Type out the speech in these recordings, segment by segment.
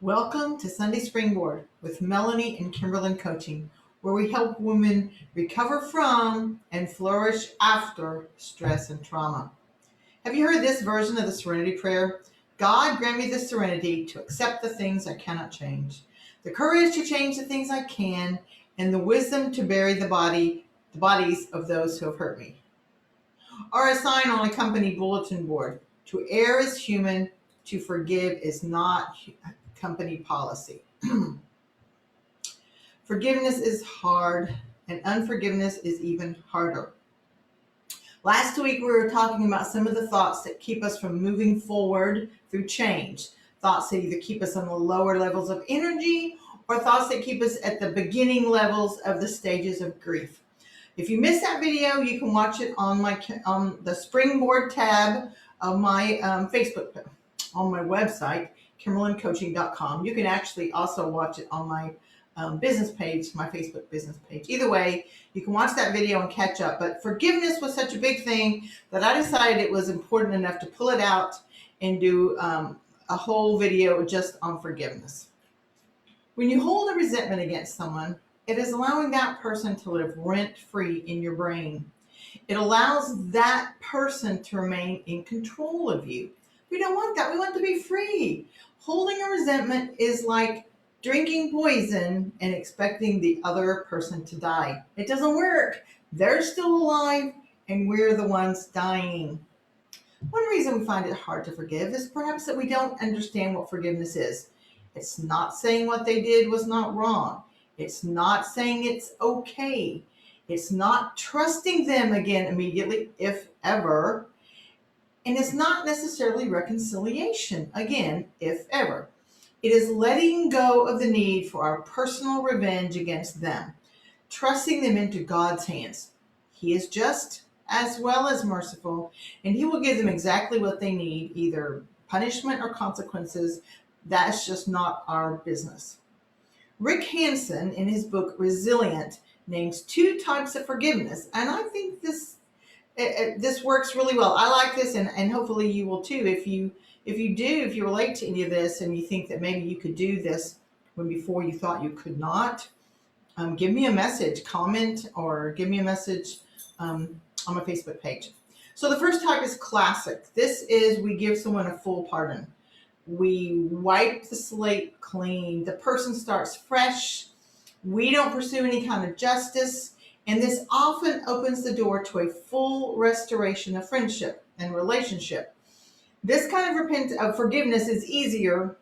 Welcome to Sunday Springboard with Melanie and Kimberlyn Coaching, where we help women recover from and flourish after stress and trauma. Have you heard this version of the Serenity Prayer? God, grant me the serenity to accept the things I cannot change, the courage to change the things I can, and the wisdom to bury the bodies of those who have hurt me. Or a sign on a company bulletin board: to err is human, to forgive is not company policy. Forgiveness is hard, and unforgiveness is even harder. Last week, we were talking about some of the thoughts that keep us from moving forward through change. Thoughts that either keep us on the lower levels of energy or thoughts that keep us at the beginning levels of the stages of grief. If you missed that video, you can watch it on the Springboard tab of my Facebook, on my website, KimberlynCoaching.com. You can actually also watch it on my business page, my Facebook business page. Either way, you can watch that video and catch up. But forgiveness was such a big thing that I decided it was important enough to pull it out and do a whole video just on forgiveness. When you hold a resentment against someone, it is allowing that person to live rent-free in your brain. It allows that person to remain in control of you. We don't want that. We want to be free. Holding a resentment is like drinking poison and expecting the other person to die. It doesn't work. They're still alive and we're the ones dying. One reason we find it hard to forgive is perhaps that we don't understand what forgiveness is. It's not saying what they did was not wrong. It's not saying it's okay. It's not trusting them again immediately, if ever. And it's not necessarily reconciliation, again, if ever. It is letting go of the need for our personal revenge against them, trusting them into God's hands. He is just as well as merciful, and He will give them exactly what they need, either punishment or consequences. That's just not our business. Rick Hansen, in his book Resilient, names two types of forgiveness, and I think this works really well. I like this, and hopefully you will too. If you relate to any of this and you think that maybe you could do this when before you thought you could not, give me a message, comment, or give me a message on my Facebook page. So the first type is classic. This is we give someone a full pardon. We wipe the slate clean. The person starts fresh. We don't pursue any kind of justice. And this often opens the door to a full restoration of friendship and relationship. This kind of forgiveness is easier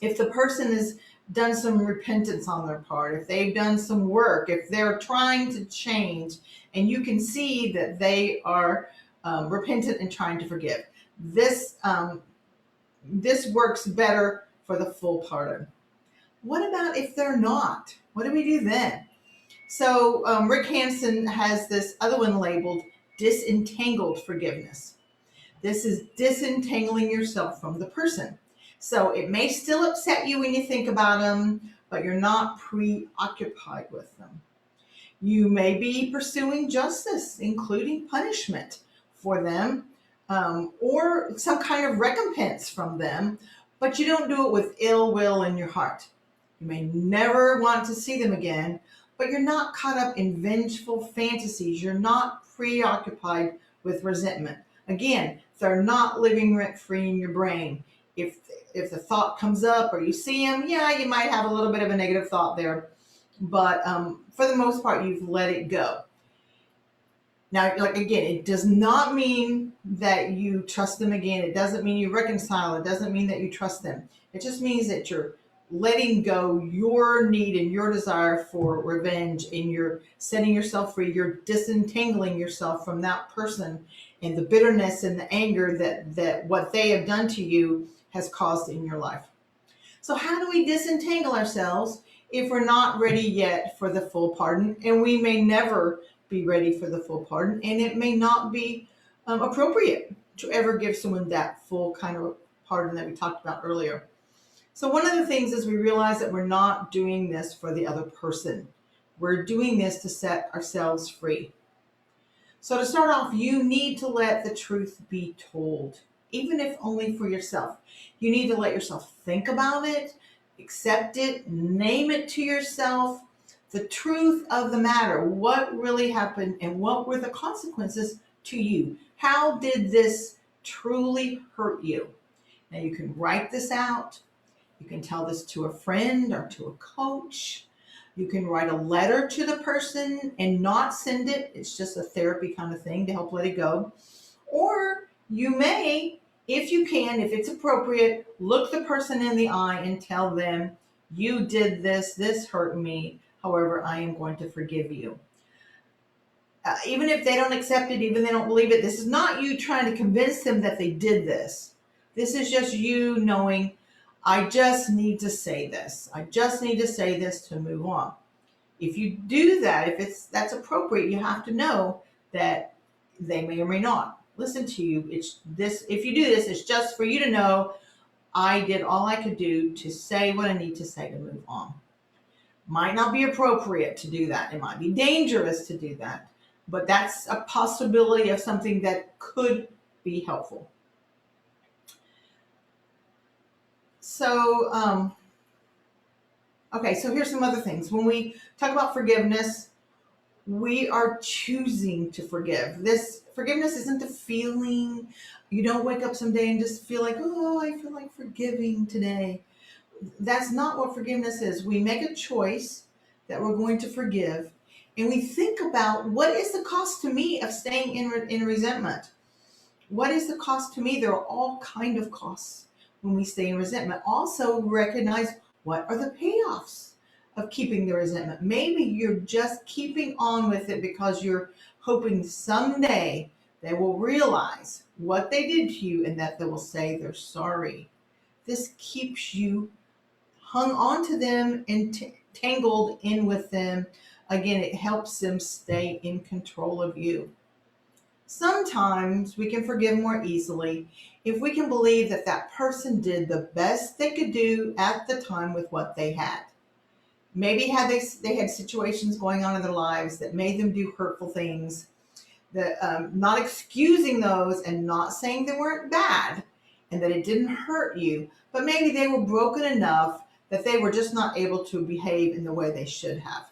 if the person has done some repentance on their part, if they've done some work, if they're trying to change, and you can see that they are repentant and trying to forgive. This works better for the full pardon. What about if they're not? What do we do then? So Rick Hansen has this other one labeled Disentangled Forgiveness. This is disentangling yourself from the person. So it may still upset you when you think about them, but you're not preoccupied with them. You may be pursuing justice, including punishment for them, or some kind of recompense from them, but you don't do it with ill will in your heart. You may never want to see them again, but you're not caught up in vengeful fantasies. You're not preoccupied with resentment. Again, they're not living rent-free in your brain. If the thought comes up or you see them, yeah, you might have a little bit of a negative thought there, but for the most part, you've let it go. Now, again, it does not mean that you trust them again. It doesn't mean you reconcile. It doesn't mean that you trust them. It just means that you're letting go your need and your desire for revenge, and you're setting yourself free. You're disentangling yourself from that person and the bitterness and the anger that what they have done to you has caused in your life. So how do we disentangle ourselves if we're not ready yet for the full pardon? And we may never be ready for the full pardon, and it may not be appropriate to ever give someone that full kind of pardon that we talked about earlier. So one of the things is we realize that we're not doing this for the other person. We're doing this to set ourselves free. So to start off, you need to let the truth be told. even if only for yourself. You need to let yourself think about it, accept it, name it to yourself, the truth of the matter, what really happened and what were the consequences to you. How did this truly hurt you? Now you can write this out. You can tell this to a friend or to a coach. You can write a letter to the person and not send it. It's just a therapy kind of thing to help let it go. Or you may, if you can, if it's appropriate, look the person in the eye and tell them, you did this, this hurt me. However, I am going to forgive you. Even if they don't accept it, even if they don't believe it, this is not you trying to convince them that they did this. This is just you knowing, I just need to say this. I just need to say this to move on. If you do that, if that's appropriate, you have to know that they may or may not listen to you. It's this. If you do this, it's just for you to know, I did all I could do to say what I need to say to move on. Might not be appropriate to do that. It might be dangerous to do that. But that's a possibility of something that could be helpful. So, okay, so here's some other things. When we talk about forgiveness, we are choosing to forgive. This forgiveness isn't a feeling. You don't wake up someday and just feel like, oh, I feel like forgiving today. That's not what forgiveness is. We make a choice that we're going to forgive, and we think about, what is the cost to me of staying in resentment? What is the cost to me? There are all kind of costs when we stay in resentment. Also recognize, what are the payoffs of keeping the resentment? Maybe you're just keeping on with it because you're hoping someday they will realize what they did to you and that they will say they're sorry. This keeps you hung on to them and tangled in with them. Again, it helps them stay in control of you. Sometimes we can forgive more easily if we can believe that that person did the best they could do at the time with what they had. Maybe they had situations going on in their lives that made them do hurtful things, that not excusing those and not saying they weren't bad and that it didn't hurt you, but maybe they were broken enough that they were just not able to behave in the way they should have.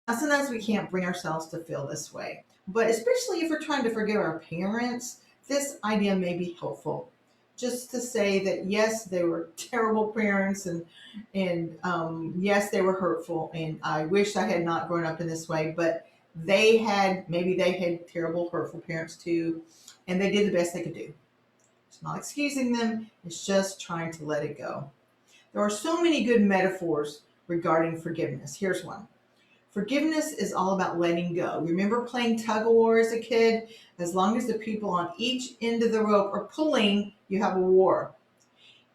Now, sometimes we can't bring ourselves to feel this way, but especially if we're trying to forgive our parents, this idea may be helpful. Just to say that yes, they were terrible parents, and yes, they were hurtful, and I wish I had not grown up in this way, but maybe they had terrible, hurtful parents too, and they did the best they could do. It's not excusing them, it's just trying to let it go. There are so many good metaphors regarding forgiveness. Here's one. Forgiveness is all about letting go. Remember playing tug of war as a kid? As long as the people on each end of the rope are pulling, you have a war.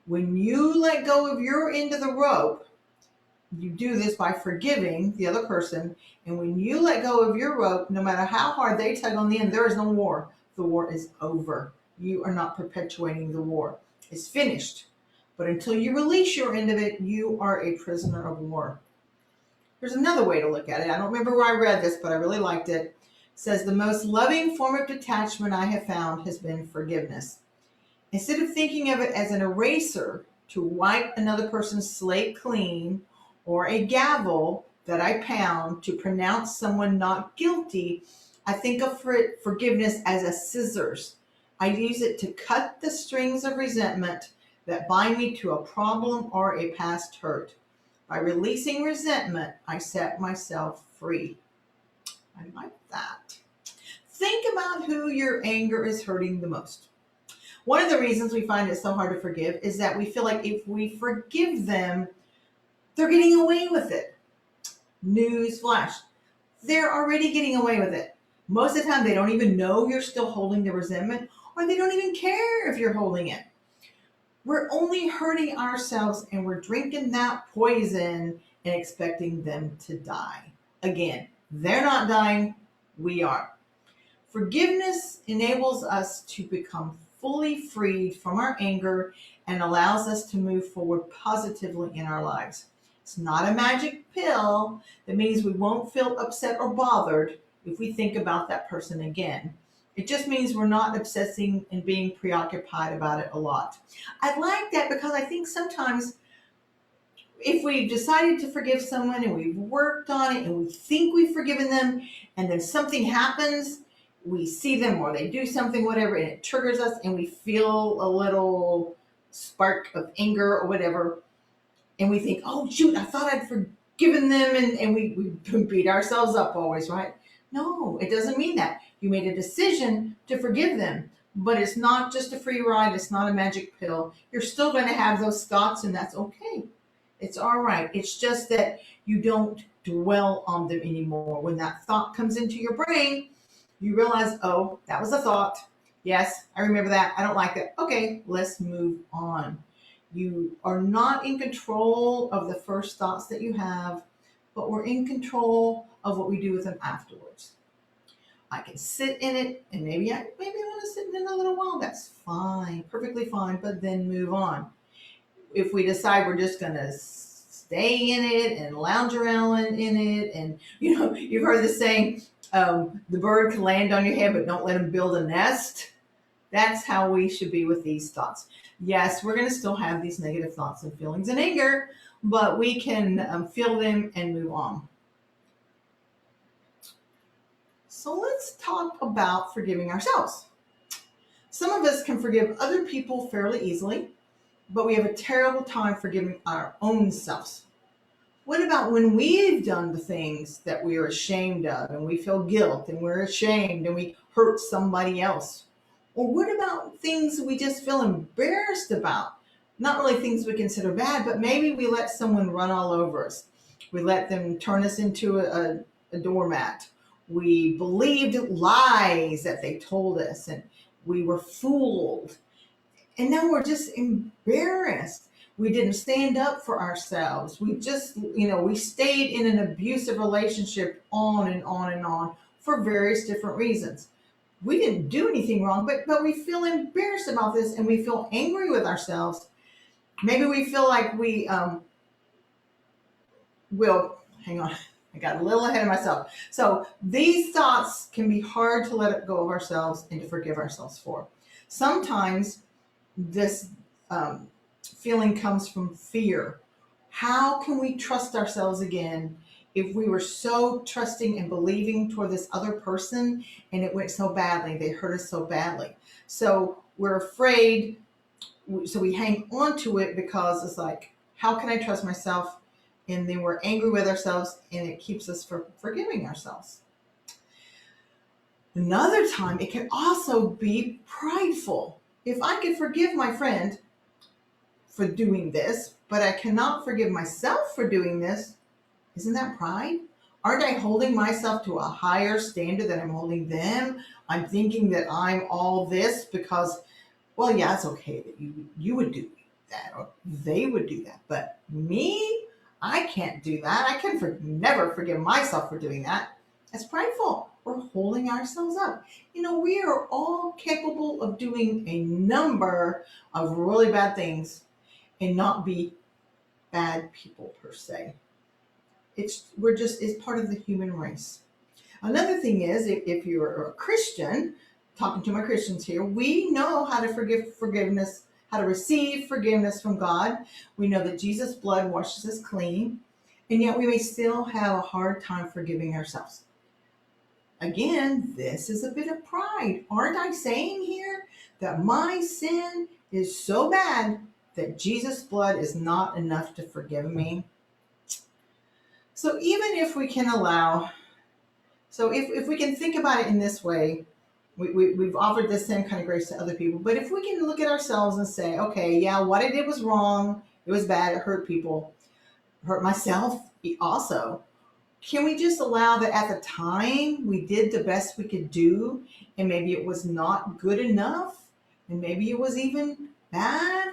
When you let go of your end of the rope, you do this by forgiving the other person. And when you let go of your rope, no matter how hard they tug on the end, there is no war. The war is over. You are not perpetuating the war. It's finished. But until you release your end of it, you are a prisoner of war. There's another way to look at it. I don't remember where I read this, but I really liked it. It says, the most loving form of detachment I have found has been forgiveness. Instead of thinking of it as an eraser to wipe another person's slate clean, or a gavel that I pound to pronounce someone not guilty, I think of forgiveness as a scissors. I use it to cut the strings of resentment that bind me to a problem or a past hurt. By releasing resentment, I set myself free. I like that. Think about who your anger is hurting the most. One of the reasons we find it so hard to forgive is that we feel like if we forgive them, they're getting away with it. News flash. They're already getting away with it. Most of the time, they don't even know you're still holding the resentment, or they don't even care if you're holding it. We're only hurting ourselves, and we're drinking that poison and expecting them to die. Again, they're not dying, we are. Forgiveness enables us to become fully freed from our anger and allows us to move forward positively in our lives. It's not a magic pill that means we won't feel upset or bothered if we think about that person again. It just means we're not obsessing and being preoccupied about it a lot. I like that because I think sometimes if we've decided to forgive someone and we've worked on it and we think we've forgiven them and then something happens, we see them or they do something, whatever, and it triggers us and we feel a little spark of anger or whatever. And we think, oh, shoot, I thought I'd forgiven them. And we beat ourselves up always, right? No, it doesn't mean that. You made a decision to forgive them, but it's not just a free ride. It's not a magic pill. You're still going to have those thoughts, and that's okay. It's all right. It's just that you don't dwell on them anymore. When that thought comes into your brain, you realize, oh, that was a thought. Yes, I remember that. I don't like that. Okay, let's move on. You are not in control of the first thoughts that you have, but we're in control of what we do with them afterwards. I can sit in it, and maybe I want to sit in it a little while. That's fine, perfectly fine, but then move on. If we decide we're just going to stay in it and lounge around in it, and you've heard the saying, the bird can land on your head, but don't let him build a nest. That's how we should be with these thoughts. Yes, we're going to still have these negative thoughts and feelings and anger, but we can feel them and move on. So let's talk about forgiving ourselves. Some of us can forgive other people fairly easily, but we have a terrible time forgiving our own selves. What about when we've done the things that we are ashamed of and we feel guilt and we're ashamed and we hurt somebody else? Or what about things we just feel embarrassed about? Not really things we consider bad, but maybe we let someone run all over us. We let them turn us into a doormat. We believed lies that they told us and we were fooled. And now we're just embarrassed. We didn't stand up for ourselves. We just, we stayed in an abusive relationship on and on and on for various different reasons. We didn't do anything wrong, but we feel embarrassed about this and we feel angry with ourselves. Maybe we feel like we will, hang on, I got a little ahead of myself. So these thoughts can be hard to let go of ourselves and to forgive ourselves for. Sometimes this feeling comes from fear. How can we trust ourselves again if we were so trusting and believing toward this other person and it went so badly, they hurt us so badly? So we're afraid, so we hang on to it because it's like, how can I trust myself? And then we're angry with ourselves and it keeps us from forgiving ourselves. Another time, it can also be prideful. If I could forgive my friend for doing this, but I cannot forgive myself for doing this, isn't that pride? Aren't I holding myself to a higher standard than I'm holding them? I'm thinking that I'm all this because, well, yeah, it's okay that you would do that or they would do that. But me, I can't do that. I can never forgive myself for doing that. That's prideful. We're holding ourselves up. We are all capable of doing a number of really bad things and not be bad people per se. It's part of the human race. Another thing is, if you're a Christian, talking to my Christians here, we know how to how to receive forgiveness from God. We know that Jesus' blood washes us clean, and yet we may still have a hard time forgiving ourselves. Again, this is a bit of pride. Aren't I saying here that my sin is so bad that Jesus' blood is not enough to forgive me? So even if we can if we can think about it in this way, we've offered the same kind of grace to other people, but if we can look at ourselves and say, okay, yeah, what I did was wrong, it was bad, it hurt people, hurt myself also. Can we just allow that at the time we did the best we could do and maybe it was not good enough and maybe it was even bad?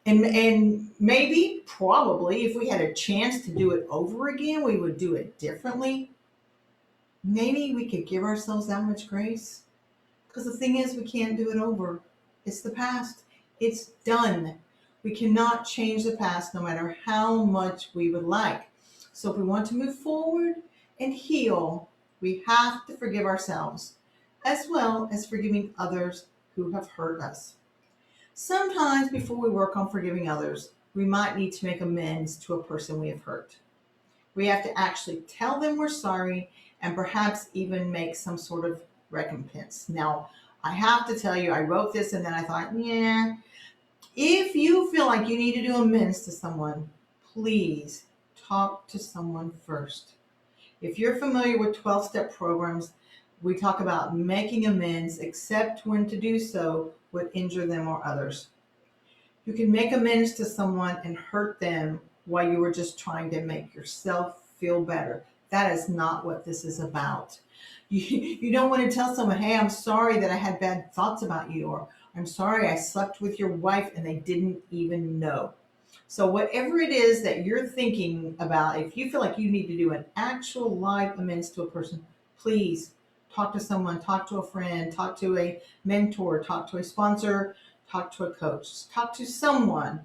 And maybe, probably, if we had a chance to do it over again, we would do it differently. Maybe we could give ourselves that much grace. Because the thing is, we can't do it over. It's the past. It's done. We cannot change the past no matter how much we would like. So if we want to move forward and heal, we have to forgive ourselves. as well as forgiving others who have hurt us. Sometimes, before we work on forgiving others, we might need to make amends to a person we have hurt. We have to actually tell them we're sorry and perhaps even make some sort of recompense. Now, I have to tell you, I wrote this and then I thought, yeah, if you feel like you need to do amends to someone, please talk to someone first. If you're familiar with 12-step programs, we talk about making amends, except when to do so would injure them or others. You can make amends to someone and hurt them while you were just trying to make yourself feel better. That is not what this is about. You don't want to tell someone, hey, I'm sorry that I had bad thoughts about you, or I'm sorry I slept with your wife and they didn't even know. So, whatever it is that you're thinking about, if you feel like you need to do an actual live amends to a person, please talk to someone, talk to a friend, talk to a mentor, talk to a sponsor, talk to a coach, talk to someone,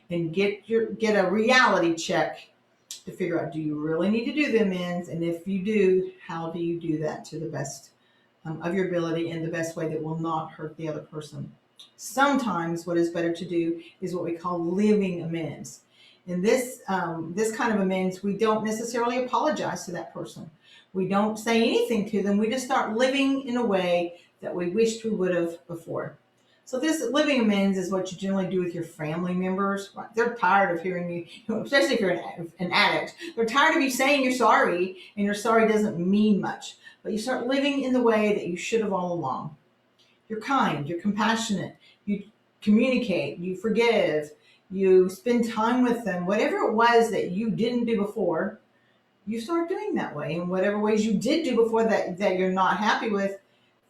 and get a reality check to figure out, do you really need to do the amends, and if you do, how do you do that to the best of your ability and the best way that will not hurt the other person. Sometimes what is better to do is what we call living amends. In this kind of amends, we don't necessarily apologize to that person. We don't say anything to them. We just start living in a way that we wished we would have before. So this living amends is what you generally do with your family members. They're tired of hearing you, especially if you're an addict. They're tired of you saying you're sorry, and your sorry doesn't mean much. But you start living in the way that you should have all along. You're kind, you're compassionate, you communicate, you forgive, you spend time with them. Whatever it was that you didn't do before, you start doing that way. And whatever ways you did do before that you're not happy with,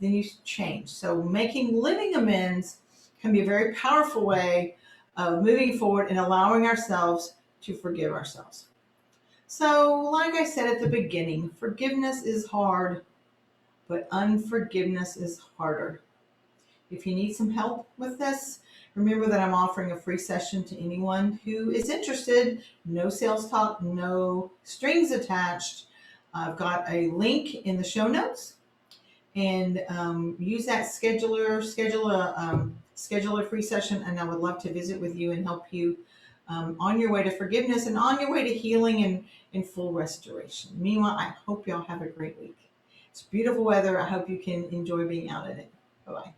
then you change. So making living amends can be a very powerful way of moving forward and allowing ourselves to forgive ourselves. So, like I said at the beginning, forgiveness is hard, but unforgiveness is harder. If you need some help with this, remember that I'm offering a free session to anyone who is interested. No sales talk, no strings attached. I've got a link in the show notes, and use that schedule a free session, and I would love to visit with you and help you on your way to forgiveness and on your way to healing and full restoration. Meanwhile, I hope y'all have a great week. It's beautiful weather. I hope you can enjoy being out in it. Bye-bye.